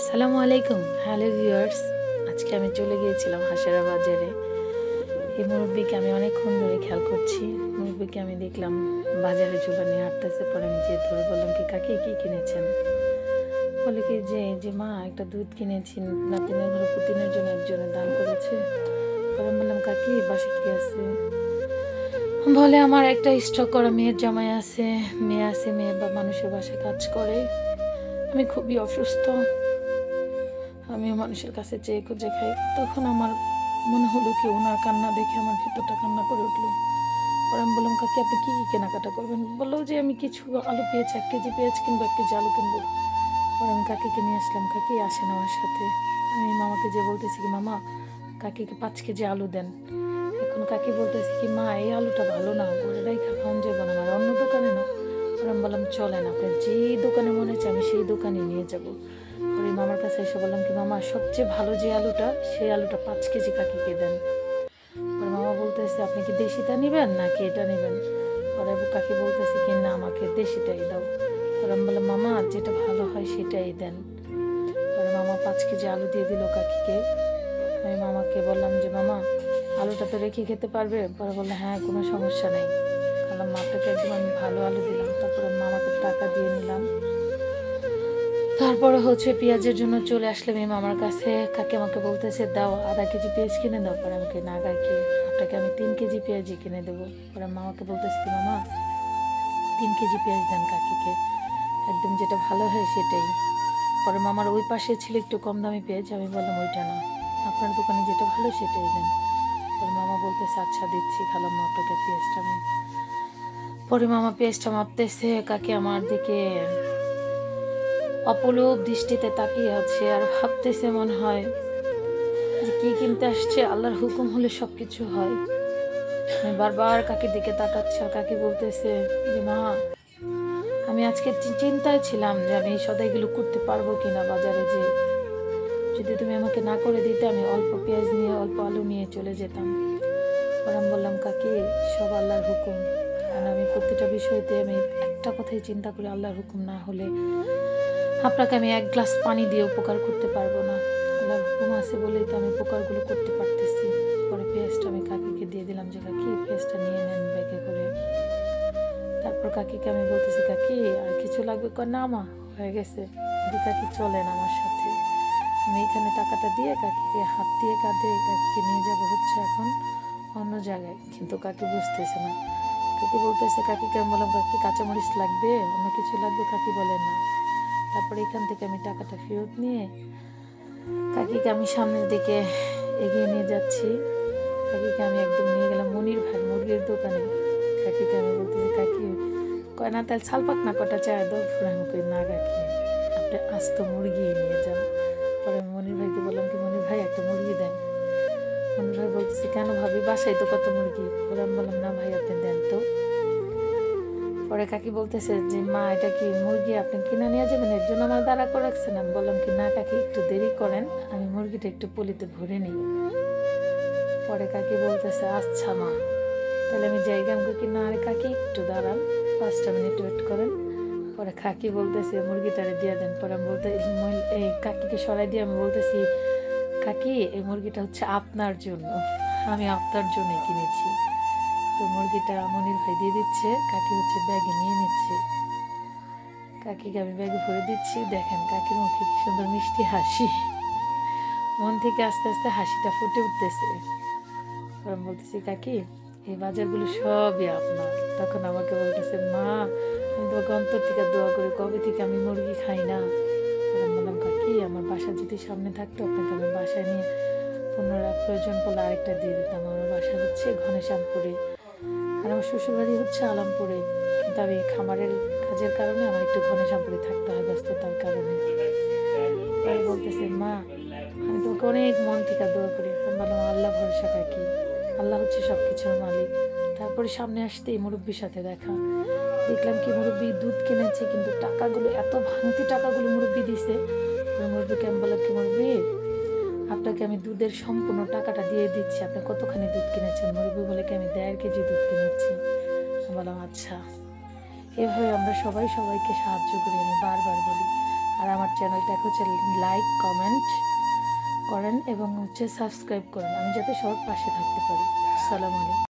আসসালামু আলাইকুম। Hello viewers, আজকে আমি চলে গিয়েছিলাম হাসেরা বাজারে। এই মুরব্বিকে আমি অনেকক্ষণ ধরে খেয়াল করছি। মুরব্বিকে আমি দেখলাম বাজারে ঝোলা নিয়ে হাঁটতেছে। পরে আমি যেয়ে ধরে বললাম কি কাকি কি কিনেছেন? বলে কি যে মা একটা দুধ কিনেছি, নাতিনের ঘরে পুতিনের জন্য একজনে দান করেছে। পরে আমি বললাম কাকি বাসে কি আছে? বলে আমার একটা স্টক করা মেয়ের জামাই আছে, মেয়ে বা মানুষের বাসায় কাজ করে। আমি খুবই অসুস্থ, আমিও মানুষের কাছে চেয়ে খুঁজে খাই। তখন আমার মনে হলো কি ওনার কান্না দেখে আমার ভিতরটা কান্না করে উঠলো। পরে আমি বললাম কাকি আপনি কি কেনাকাটা করবেন? বললো যে আমি কিছু আলু পেঁয়াজ 1 কেজি পেঁয়াজ কিনবো, 1 কেজি আলু কিনবো। পরে আমি কাকিকে নিয়ে আসলাম। কাকি আসেন আমার সাথে। আমি মামাকে যে বলতেছি কি মামা কাকিকে 5 কেজি আলু দেন। এখন কাকি বলতেছি কি মা এই আলুটা ভালো না, ঘরে রাইখা খাওয়ান যাবো না, আমার অন্য দোকানে নাও। পরে আমি বললাম চলেন, আপনার যেই দোকানে মনে হচ্ছে আমি সেই দোকানে নিয়ে যাবো। পরে মামার কাছে এসে বললাম কি মামা সবচেয়ে ভালো যে আলুটা, সেই আলুটা 5 কেজি কাকিকে দেন। পরে মামা বলতেছে আপনি কি দেশিটা নেবেন নাকি এটা নেবেন? পরে কাকি বলতেছে কি না আমাকে দেশিটাই দাও। পরে আমি বললাম মামা যেটা ভালো হয় সেটাই দেন। পরে মামা 5 কেজি আলু দিয়ে দিল কাকিকে। আমি মামাকে বললাম যে মামা আলুটা তো রেখে খেতে পারবে? পরে বললো হ্যাঁ কোনো সমস্যা নেই। বললাম আপনাকে একদম আমি ভালো আলু দিলাম। তারপরে মামাকে টাকা দিয়ে নিলাম। তারপরে হচ্ছে পেঁয়াজের জন্য চলে আসলাম এই মামার কাছে। কাকি আমাকে বলতেছে দাও 1/2 কেজি পেঁয়াজ কিনে দাও। পরে আমাকে না কাকি আপনাকে আমি 3 কেজি পেঁয়াজই কিনে দেবো। পরে মামাকে বলতেছি কি মামা 3 কেজি পেঁয়াজ দেন কাকিকে, একদম যেটা ভালো হয় সেটাই। পরে মামার ওই পাশে ছিল একটু কম দামি পেঁয়াজ, আমি বললাম ওইটা না, আপনার দোকানে যেটা ভালো সেটাই দেন। পরে মামা বলতেছে আচ্ছা দিচ্ছি, খালাম আপনাকে পেঁয়াজটা আমি। পরে মামা পেঁয়াজটা মাপতেছে, কাকি আমার দিকে অপলোক দৃষ্টিতে তাকিয়ে আছে আর ভাবতেছে মনে হয় যে কি কিনতে আসছে, আল্লাহর হুকুম হলে সব কিছু হয়। আমি বারবার কাকির দিকে তাকাচ্ছি আর কাকি বলতেছে যে মা আমি আজকে চিন্তায় ছিলাম যে আমি এই সদাইগুলো করতে পারবো কিনা বাজারে, যে যদি তুমি আমাকে না করে দিতে আমি অল্প পেঁয়াজ নিয়ে অল্প আলু নিয়ে চলে যেতাম। পরে আমি বললাম কাকি সব আল্লাহর হুকুম, কারণ আমি প্রতিটা বিষয়তে আমি একটা কথাই চিন্তা করি আল্লাহর হুকুম না হলে আপনাকে আমি 1 গ্লাস পানি দিয়ে উপকার করতে পারবো না। আল্লাহর হুকুম আছে বলেই তো আমি উপকারগুলো করতে পারতেছি। পরে পেঁয়াজটা আমি কাকিকে দিয়ে দিলাম যে কাকি পেঁয়াজটা নিয়ে নেন ব্যাগে করে। তারপর কাকিকে আমি বলতেছি কাকি আর কিছু লাগবে? না মা হয়ে গেছে। কাকি চলেন আমার সাথে, আমি এখানে টাকাটা দিয়ে কাকিকে হাত দিয়ে কাঁধে কাকিকে নিয়ে যাবো হচ্ছে এখন অন্য জায়গায়। কিন্তু কাকি বুঝতেছে না। কাকি বলতেছে কাকিকে আমি বললাম কাকি কাঁচামরিচ লাগবে, অন্য কিছু লাগবে? কাকি বলে না। তারপরে এখান থেকে আমি টাকাটা ফেরত নিয়ে কাকিকে আমি সামনের দিকে এগিয়ে নিয়ে যাচ্ছি। কাকিকে আমি একদম নিয়ে গেলাম মনির ভাই মুরগির দোকানে। কাকিকে আমি বলতেছি কাকি কয় না তাহলে ছালপাক না কটা চায় দাও। পরে আমি কই না কাকি আপনি আস্ত মুরগি নিয়ে যান। পরে আমি মনির ভাইকে বললাম কি মনির ভাই একটা মুরগি দেন। মনির ভাই বলতেছি কেন ভাবি বাসায় তো কত মুরগি। পরে আমি বললাম না ভাই আপনি দেন তো। পরে কাকি বলতেছে যে মা এটা কি মুরগি আপনি কিনে নিয়ে যাবেন, এর জন্য আমার দাঁড়া করে রাখছেন? আমি বললাম কি না কাকি একটু দেরি করেন, আমি মুরগিটা একটু পলিতে ভরে নিই। পরে কাকি বলতেছে আচ্ছা মা তাহলে আমি জায়গা আমাকে কি না, আরে কাকি একটু দাঁড়ান 5টা মিনিট ওয়েট করেন। পরে কাকি বলতেছে মুরগিটারে দিয়ে দেন। পরে আমি বলতে এই কাকিকে সরাই দিয়ে আমি বলতেছি কাকি এই মুরগিটা হচ্ছে আপনার জন্য, আমি আপনার জন্যই কিনেছি। তো মুরগিটা মনির ভাই দিয়ে দিচ্ছে, কাকি হচ্ছে ব্যাগে নিয়ে নিচ্ছে। কাকিকে আমি ব্যাগে ভরে দিচ্ছি। দেখেন কাকির মুখে কি সুন্দর মিষ্টি হাসি, মন থেকে আস্তে আস্তে হাসিটা ফুটে উঠতেছে। আমি বলতেছি কাকি এই বাজারগুলো সবই আপনার। তখন আমাকে বলতেছে মা আমি তোমাকে অন্তর থেকে দোয়া করি, কবে থেকে আমি মুরগি খাই না। আমি বললাম কাকি আমার বাসা যদি সামনে থাকতো আপনাকে আমি বাসায় নিয়ে পুনরায় প্রয়োজন পড়লে আরেকটা দিয়ে দিতাম। আমার বাসা হচ্ছে ঘনেশ্যামপুরে আর আমার শ্বশুরবাড়ি হচ্ছে আলমপুরে, কিন্তু আমি খামারের কাজের কারণে আমার একটু ঘনেশ্যামপুরে থাকতে হয় ব্যস্ততার কারণে। তাই বলতেছে মা আমি তোমাকে অনেক মন থেকে দোয়া করি। আমি বললাম আল্লাহ ভরসা কাকি, আল্লাহ হচ্ছে সব কিছুর মালিক। তারপরে সামনে আসতেই মুরব্বির সাথে দেখা, দেখলাম কি মুরব্বি দুধ কিনেছে কিন্তু টাকাগুলো এত ভাঙতি টাকাগুলো মুরব্বি দিছে। মুরব্বিকে আমি বললাম কি মুরব্বি আপনাকে আমি দুধের সম্পূর্ণ টাকাটা দিয়ে দিচ্ছি, আপনি কতখানি দুধ কিনেছেন? মুরব্বি বলে কি আমি 1.5 কেজি দুধ কিনেছি। আমি বললাম আচ্ছা। এভাবে আমরা সবাই সবাইকে সাহায্য করি, আমি বারবার বলি আর আমার চ্যানেলটাকে হচ্ছে লাইক কমেন্ট করেন এবং হচ্ছে সাবস্ক্রাইব করেন, আমি যাতে সবার পাশে থাকতে পারি। আসসালামু আলাইকুম।